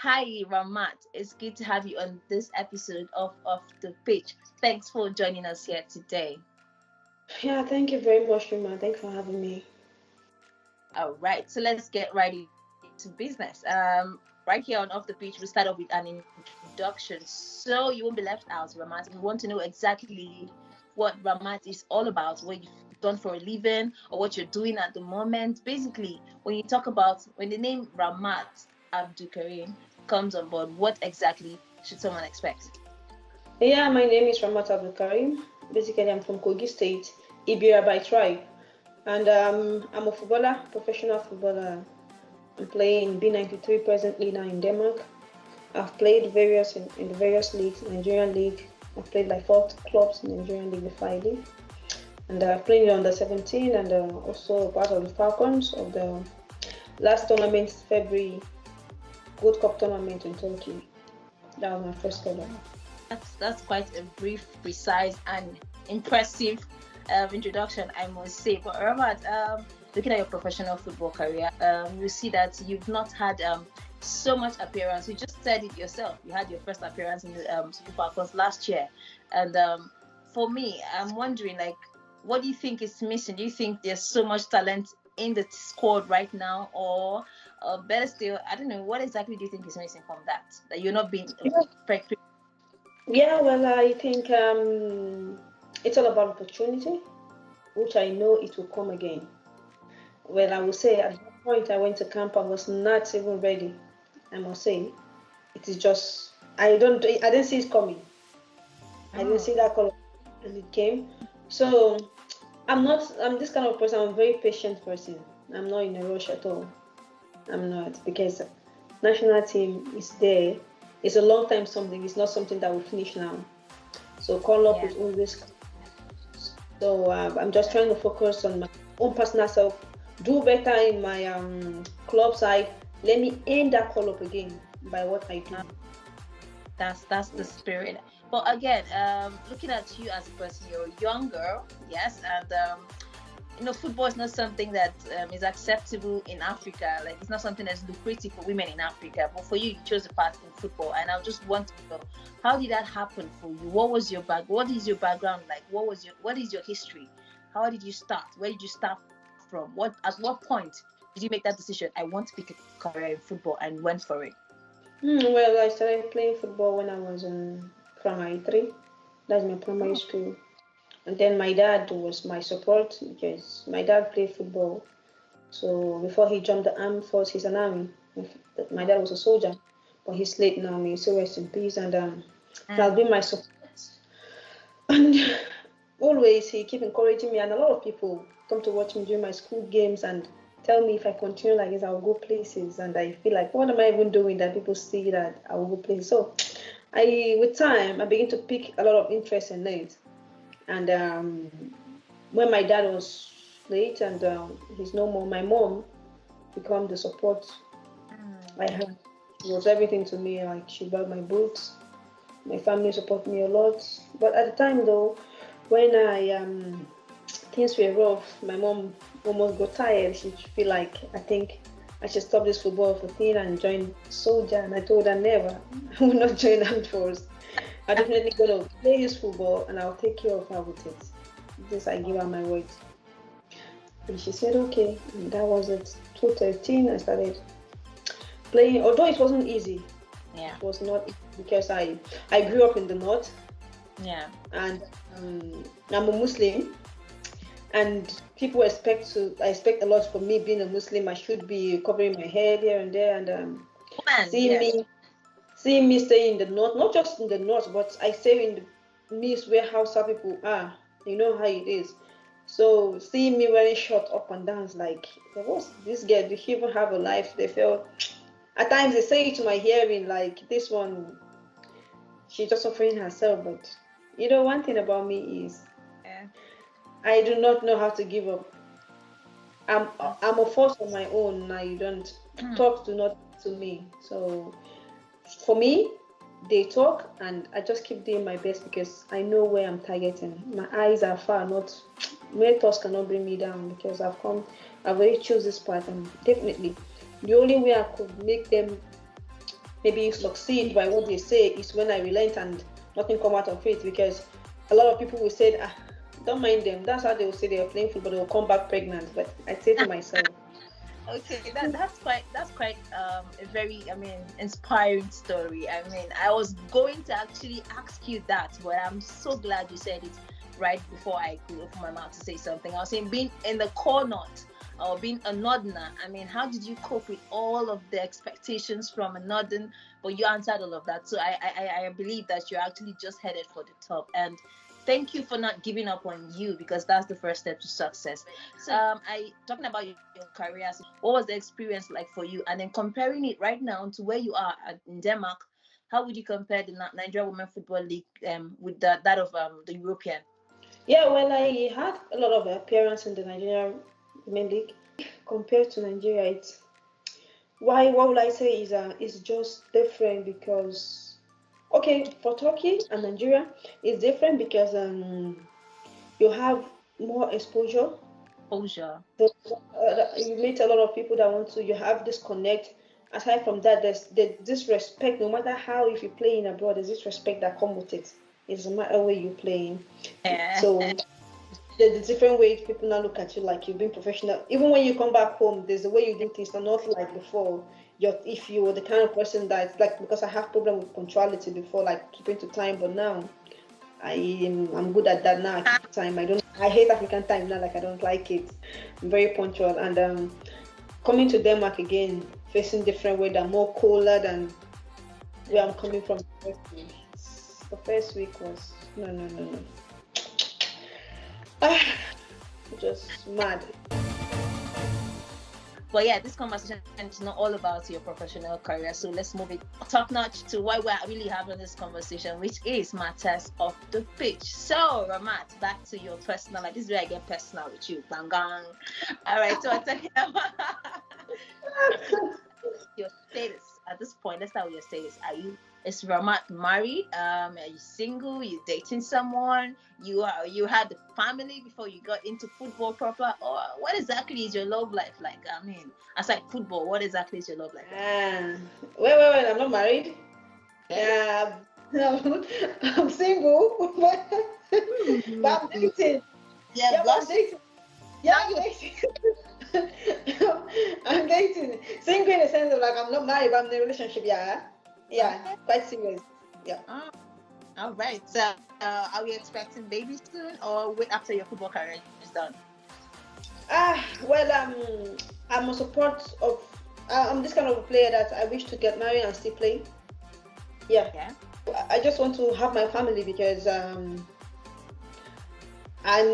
Hi, Ramat. It's good to have you on this episode of Off the Pitch. Thanks for joining us here today. Yeah, thank you very much, Rima. Thanks for having me. All right, so let's get right into business. Right here on Off the Pitch, we start off with an introduction, so you won't be left out, Ramat. If you want to know exactly what Ramat is all about, what you've done for a living, or what you're doing at the moment, basically, when the name Ramat Abdulkareem comes on board, what exactly should someone expect? Yeah, my name is Ramat Abdulkareem. Basically, I'm from Kogi State, Ibira by tribe. And I'm a footballer, professional footballer. I'm playing in B93 presently now in Denmark. I've played in the various leagues, Nigerian league. I've played like four clubs in Nigerian league before I leave. And I've played in under 17 and also part of the Falcons of the last tournament, February Gold Cup tournament in Turkey. That was my first color. That's quite a brief, precise, and impressive introduction, I must say. But Ramat, looking at your professional football career, you see that you've not had so much appearance. You just said it yourself. You had your first appearance in the Super Falcons last year, and for me, I'm wondering, like, what do you think is missing? Do you think there's so much talent in the squad right now, or better still, I don't know, what exactly do you think is missing from that you're not being effective? Yeah, well, I think it's all about opportunity, which I know it will come again. Well, I will say at that point I went to camp, I was not even ready. I must say, it is just I didn't see it coming. I didn't Oh, see that color and it came. So I'm this kind of person. I'm a very patient person. I'm not in a rush at all. I'm not because national team is there. It's a long time something. It's not something that will finish now. So call up yeah. is always so I'm just trying to focus on my own personal self, do better in my club side. Let me end that call up again by what I do. That's the spirit. But again, looking at you as a person, you're a young girl, yes, and football is not something that is acceptable in Africa. Like, it's not something that's lucrative for women in Africa. But for you, you chose a path in football, and I just want to know, how did that happen for you? What was your back? What is your background like? What is your history? How did you start? Where did you start from? At what point did you make that decision? I want to pick a career in football, and went for it. Well, I started playing football when I was in primary three. That's my primary Oh, school. And then my dad was my support because my dad played football. So before he jumped the armed force, he's an army. My dad was a soldier, but he's late now. May so rest in peace. And has mm, been my support. And always he keep encouraging me. And a lot of people come to watch me during my school games and tell me if I continue like this, I'll go places. And I feel like, what am I even doing that people see that I will go places? So with time, I begin to pick a lot of interest in it. And when my dad was late and he's no more, my mom become the support I mm, had. She was everything to me. Like she bought my books. My family support me a lot. But at the time though, when I things were rough, my mom almost got tired. She feel like I think I should stop this football for thing and join soldier. And I told her never. I will not join armed force. I'm definitely gonna play this football and I'll take care of her with it. This I give her my word. And she said okay. And that was it. 2013 I started playing, although it wasn't easy. yeah, It was not easy because I grew up in the north yeah. and I'm a Muslim and people I expect a lot from me being a Muslim. I should be covering my head here and there and Woman, seeing yes. me seeing me stay in the north, not just in the north, but I stay in the midst where Hausa people are. You know how it is. So seeing me wearing short up and down, like, what's this girl? Does she even have a life? They felt at times they say it to my hearing, like this one, she's just offering herself. But one thing about me is Yeah. I do not know how to give up. I'm That's I'm a force on my own. Now you don't talk to not to me. So for me, they talk and I just keep doing my best because I know where I'm targeting. My eyes are far, not mentors cannot bring me down because I've already choose this path and definitely the only way I could make them maybe succeed by what they say is when I relent and nothing come out of it, because a lot of people will say, don't mind them. That's how they will say they are playing football. They will come back pregnant. But I say to myself, okay, that's quite a very inspiring story. I was going to actually ask you that, but I'm so glad you said it right before I could open my mouth to say something. I was saying being in the corner or being a northerner. How did you cope with all of the expectations from a northern? But you answered all of that, so I believe that you're actually just headed for the top. And thank you for not giving up on you, because that's the first step to success. So, talking about your career, what was the experience like for you? And then comparing it right now to where you are in Denmark, how would you compare the Nigeria Women Football League with that of the European? Yeah, well, I had a lot of appearance in the Nigeria Women League. Compared to Nigeria, it's what would I say is just different, because okay, for Turkey and Nigeria, it's different because you have more exposure. You meet a lot of people that want to. You have this connect. Aside from that, there's this respect. No matter how, if you play in abroad, there's this respect that comes with it. It doesn't matter where you're playing. So there's different ways people now look at you like you've been professional. Even when you come back home, there's a way you do things, not like before. If you were the kind of person that's like, because I have problem with punctuality before, like keeping to time, but now I'm good at that now. I keep time. I hate African time now, like I don't like it. I'm very punctual, and coming to Denmark again, facing different weather, more colder than where I'm coming from. The first week was no. Just mad. But yeah, this conversation is not all about your professional career, so let's move it top notch to why we're really having this conversation, which is matters off the pitch. So Ramat, back to your personal life. This is where I get personal with you. Bang gang. All right, so I'm talking about your status at this point. Let's start with your status. Is Ramat married? Are you single? You dating someone? You had a family before you got into football proper? Or what exactly is your love life like? Aside football, what exactly is your love life like? Wait, I'm not married. Okay. I'm single, but I'm dating. Yeah, I'm dating. Yeah, I'm dating. I'm dating. Single in the sense of like I'm not married, but I'm in a relationship. Yeah, quite serious. Yeah. All right. So, are we expecting babies soon, or wait after your football career is done? Well, I'm a support of. I'm this kind of a player that I wish to get married and still play. Yeah. I just want to have my family because I'm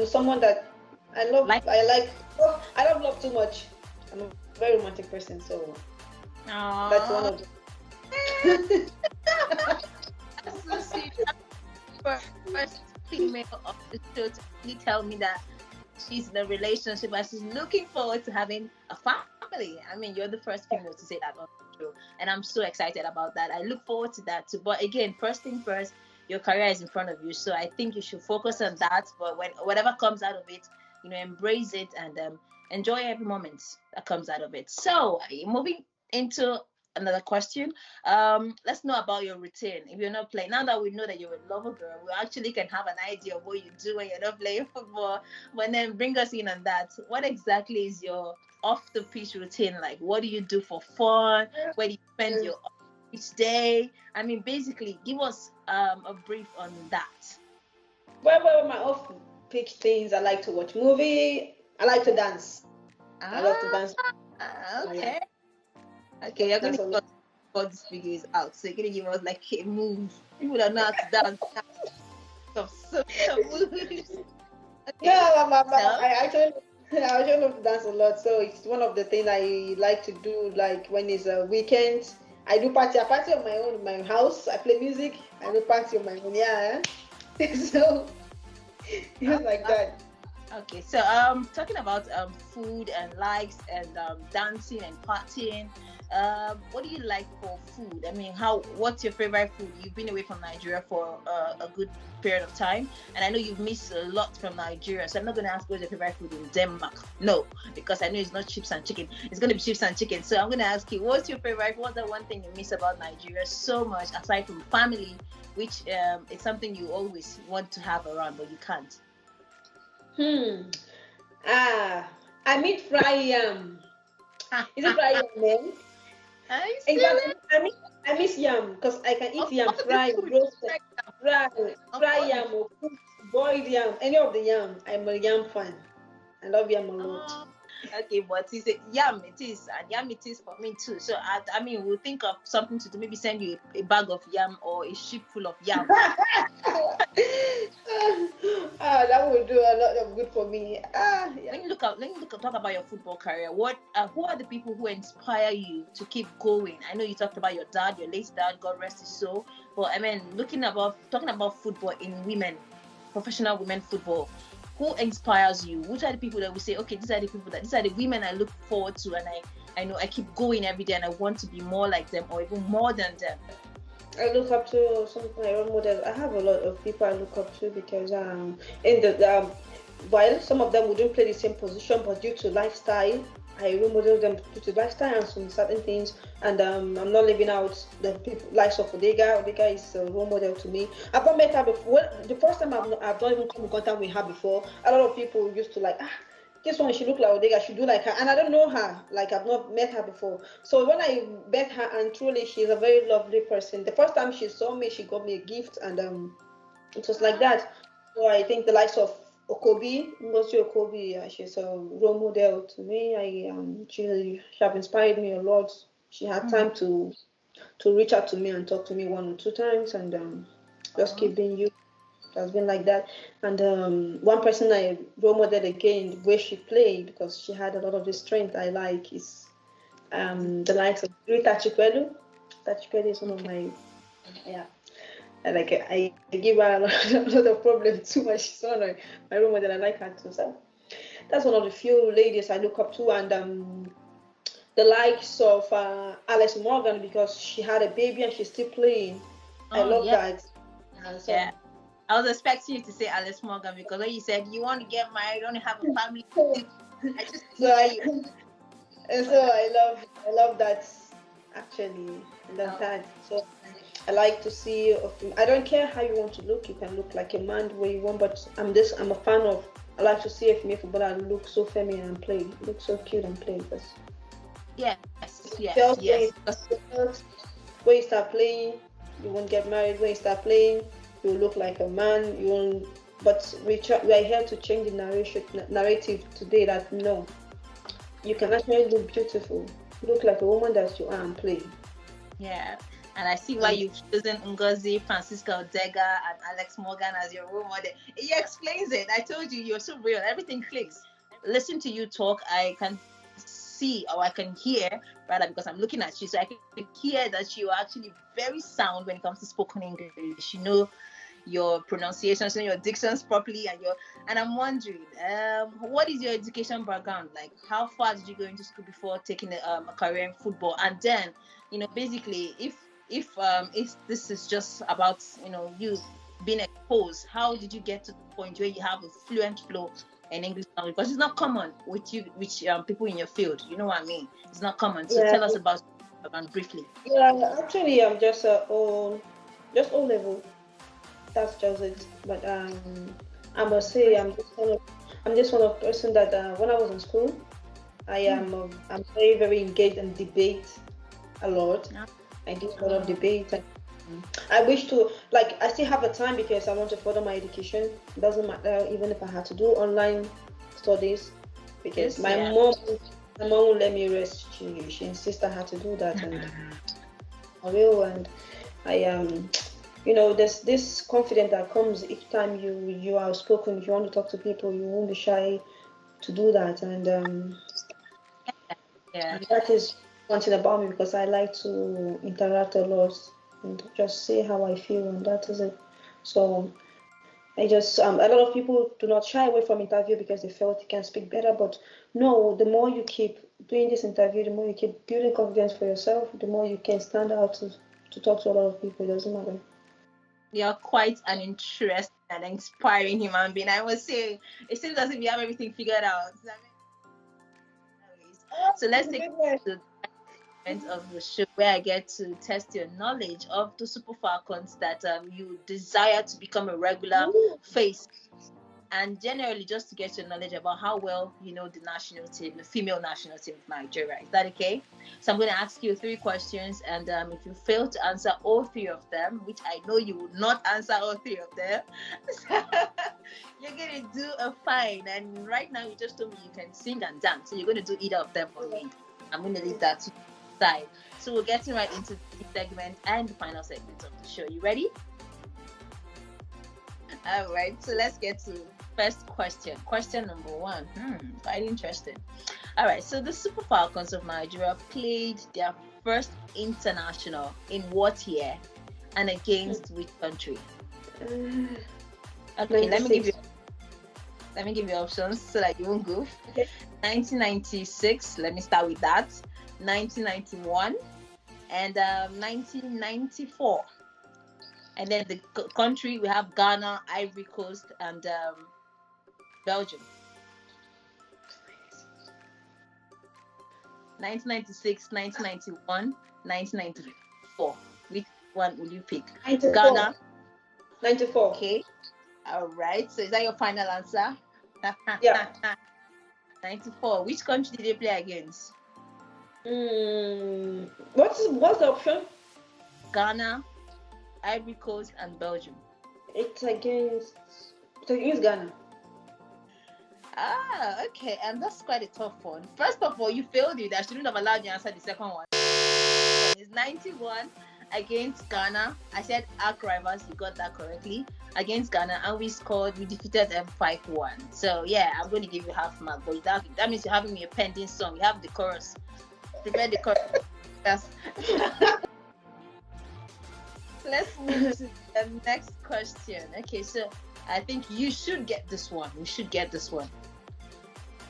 someone that I love. I don't love too much. I'm a very romantic person, so that's one of them. That's so sweet. First female of the show to really tell me that she's in a relationship and she's looking forward to having a family. You're the first female to say that on the show, and I'm so excited about that. I look forward to that too. But again, first thing first, your career is in front of you, so I think you should focus on that. But whatever comes out of it, embrace it and enjoy every moment that comes out of it. So moving into another question. Let's know about your routine. If you're not playing, now that we know that you're a lover girl, we actually can have an idea of what you do when you're not playing football. But then bring us in on that. What exactly is your off the pitch routine like? What do you do for fun? Where do you spend your each day? Basically, give us a brief on that. Well, my off pitch things. I like to watch movie. I like to dance. I love to dance. Okay. Okay, you're going to put all this video is out, so you're going to give us like a move. People are not dance. Some moves. Yeah, I actually love to dance a lot, so it's one of the things I like to do. Like when it's a weekend, I do party. I party on my own in my house. I play music. I do party on my own. Yeah. So it's like that. Okay, so talking about food and likes and dancing and partying, what do you like for food? I mean, what's your favorite food? You've been away from Nigeria for a good period of time, and I know you've missed a lot from Nigeria. So I'm not going to ask what's your favorite food in Denmark. No, because I know it's not chips and chicken. It's going to be chips and chicken. So I'm going to ask you, what's your favorite? What's the one thing you miss about Nigeria so much, aside from family, which is something you always want to have around, but you can't? Hmm. Ah, I mean fry yam. Is it fry yam, man? Are you In fact, serious? I miss yam because I can eat Of yam all the fried, food, roasted, like, of fry all the yam or cooked, boiled yam, any of the yam. I'm a yam fan. I love yam a lot. oh, okay, but it's a yam it is, and yam it is for me too. So I mean, we'll think of something to do. Maybe send you a bag of yam or a ship full of yam. That would do a lot of good for me. Yeah. Talk about your football career. Who are the people who inspire you to keep going? I know you talked about your dad, your late dad, God rest his soul. But I mean, talking about football in women, professional women football. Who inspires you? Which are the people that we say, okay, these are the women I look forward to, and I know I keep going every day, and I want to be more like them or even more than them. I look up to some of my role models. I have a lot of people I look up to because in the while some of them wouldn't play the same position, but due to lifestyle, I role model them due to lifestyle and some certain things. And I'm not leaving out the people likes of Odega. Odega is a role model to me. I've not met her before. Well, the first time I've not even come in contact with her before. A lot of people used to like this one she look like Odega, she do like her, and I don't know her, like I've not met her before. So when I met her, and truly she's a very lovely person. The first time she saw me, she got me a gift, and it was like that. So I think the likes of Okobi, Ngozi Okobi, she's a role model to me. She have inspired me a lot. She had Mm. time to reach out to me and talk to me 1 or 2 times, and just keep being you. It has been like that. And one person I role modeled again, the way she played, because she had a lot of the strength I like, is the likes of Rita Chipelu. Chipelu is one of Okay. my, yeah. And like I give her a lot of problems too much. She's one of my role model. I like her too. So that's one of the few ladies I look up to. And the likes of Alice Morgan, because she had a baby and she's still playing. I Oh love yeah, that. So yeah. I was expecting you to say Alice Morgan because when you said you want to get married, you want to have a family, I just so hear I you. and But so I love that actually. I love oh, that. So I like to see. I don't care how you want to look. You can look like a man the way you want, but I'm a fan of. I like to see a female footballer look so feminine and play, look so cute and play. Because yes, yes, girls yes. Because when you start playing, you won't get married. When you start playing, you look like a man. You won't. But we are here to change the narrative today. That no, you can actually look beautiful, look like a woman that you are and play. yeah, and I see why And you've chosen Ngozi, Francisca Odega, and Alex Morgan as your role model. He explains it. I told you, you're so real. Everything clicks. Listen to you talk, I can see or I can hear, rather, because I'm looking at you, so I can hear that you are actually very sound when it comes to spoken English. You know your pronunciations and your dictions properly, and I'm wondering, what is your education background like? How far did you go into school before taking a career in football? And then, basically, if this is just about you being exposed, how did you get to the point where you have a fluent flow in English language? Because it's not common with you, with people in your field. You know what I mean? It's not common. So yeah, tell us about briefly. yeah. Actually, I'm just O level. That's just it. But I must say, I'm just one of person that when I was in school, I'm very very engaged in debate a lot. Yeah. I do a lot of debate. And, I wish to like I still have the time because I want to further my education. It doesn't matter even if I had to do online studies because Yes, yeah. my mom won't let me rest. She insists I had to do that and I will and I there's this confidence that comes each time you are outspoken. If you want to talk to people, you won't be shy to do that Yeah. and that is one thing about me because I like to interact a lot and just say how I feel, and that is it. So I just a lot of people do not shy away from interview because they felt they can speak better. But no, the more you keep doing this interview, the more you keep building confidence for yourself, the more you can stand out to talk to a lot of people. It doesn't matter. You're quite an interesting and inspiring human being. I must say, it seems as if you have everything figured out. So let's take the segment of the show where I get to test your knowledge of the Super Falcons that you desire to become a regular face, and generally just to get your knowledge about how well you know the national team, the female national team of Nigeria. Is that okay? So I'm going to ask you 3 questions, and if you fail to answer all 3 of them, which I know you will not answer all 3 of them, you're going to do a fine. And right now, you just told me you can sing and dance, so you're going to do either of them for me. I'm going to leave that to the side. So we're getting right into the segment and the final segment of the show. You ready? All right, so let's get to first question. Question number 1. Quite interesting. All right, so the Super Falcons of Nigeria played their first international in what year and against which country? Okay, let me give you options so that you won't goof. Okay. 1996, let me start with that. 1991 and 1994. And then the country, we have Ghana, Ivory Coast, and Belgium. 1996, 1991, 1994. Which one will you pick? 94. Ghana. 94. Okay. All right. So is that your final answer? Yeah. 94. Which country did they play against? What's the option? Ghana, Ivory Coast, and Belgium. It's against Ghana. Ah, okay. And that's quite a tough one. First of all, you failed it. I shouldn't have allowed you to answer the second one. It's 91 against Ghana. I said arch rivals. You got that correctly. Against Ghana, and we defeated them 5-1. So yeah, I'm going to give you half mark. But that means you're having me a pending song. You have the chorus. Prepare the chorus. Yes. Let's move to the next question. Okay, so I think you should get this one. We should get this one.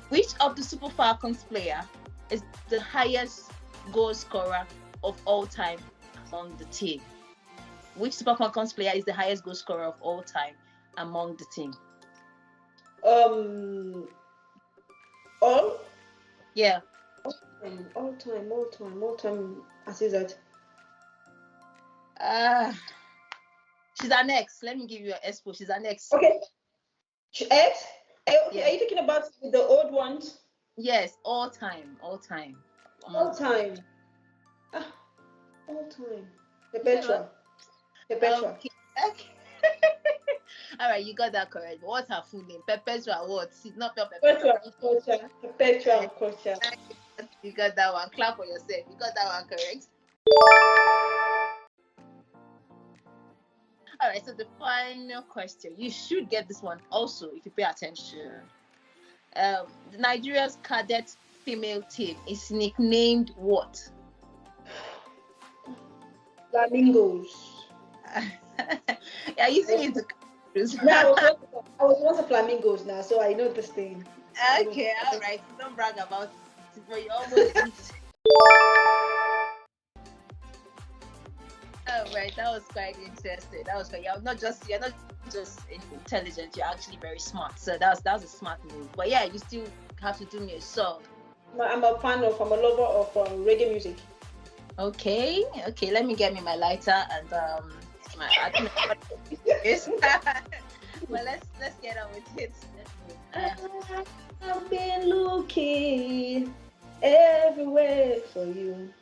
Which of the Super Falcons player is the highest goal scorer of all time among the team? Which Super Falcons player is the highest goal scorer of all time among the team? All? Yeah. All time. I see that. She's our next. Let me give you an expo. She's our next. Okay. X? Okay, Yeah. Are you talking about the old ones? Yes, all time. All time. All time. The Petra. Okay. All right, you got that correct. What's her full name? Perpetua what? She's not Petra. You got that one. Clap for yourself. You got that one correct. All right, so the final question. You should get this one also if you pay attention. Nigeria's cadet female team is nicknamed what? Flamingos. Are you saying it? No, I was once a flamingos now, so I know this thing. Okay, all right. Don't brag about it, but you almost. All right, that was quite interesting. That was quite. You're not just intelligent. You're actually very smart. So that was a smart move. But yeah, you still have to do me a song. I'm a lover of reggae music. Okay. Let me get me my lighter and my. Well, let's get on with it. I've been looking everywhere for you.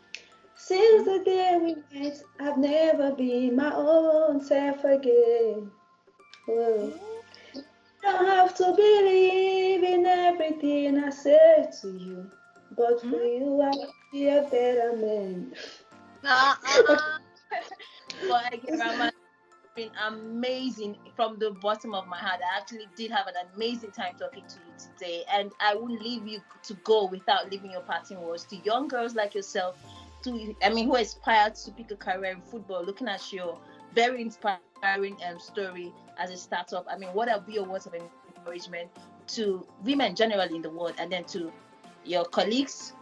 Since the day we met, I've never been my own self again. Oh. You don't have to believe in everything I say to you, but for you, I'll be a better man. Well, again, Ramat, it's been amazing from the bottom of my heart. I actually did have an amazing time talking to you today, and I wouldn't leave you to go without leaving your parting words to young girls like yourself, who aspire to pick a career in football, looking at your very inspiring story as a startup. I mean, what will be your words of encouragement to women generally in the world, and then to your colleagues,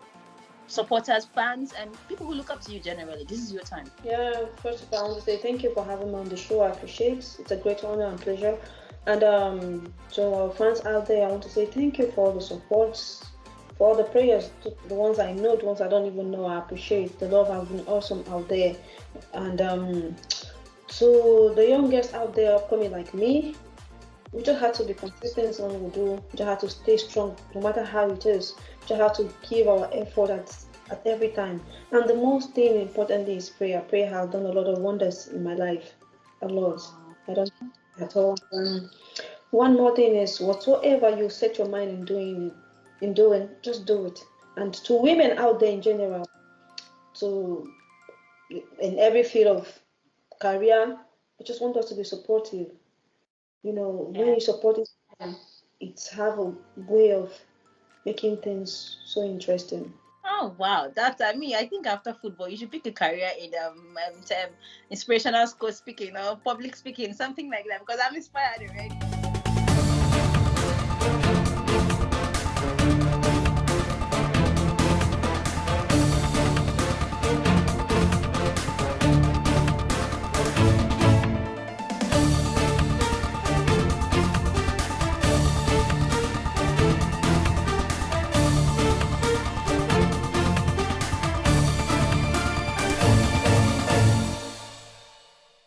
supporters, fans, and people who look up to you generally? This is your time. Yeah, first of all, I want to say thank you for having me on the show. I appreciate it. It's a great honor and pleasure. And to our fans out there, I want to say thank you for all the support, for all the prayers, the ones I know, the ones I don't even know. I appreciate the love has been awesome out there. And to the young girls out there upcoming like me, we just have to be consistent in what we do. We just have to stay strong no matter how it is. We just have to give our effort at every time. And the most thing importantly is prayer. Prayer has done a lot of wonders in my life. A lot. I don't at all. One more thing is whatsoever you set your mind in doing, just do it. And to women out there in general, to in every field of career, I just want us to be supportive. When you support it, it's have a way of making things so interesting. Oh wow, that's I mean, I think after football you should pick a career in inspirational coach speaking or public speaking, something like that, because I'm inspired already.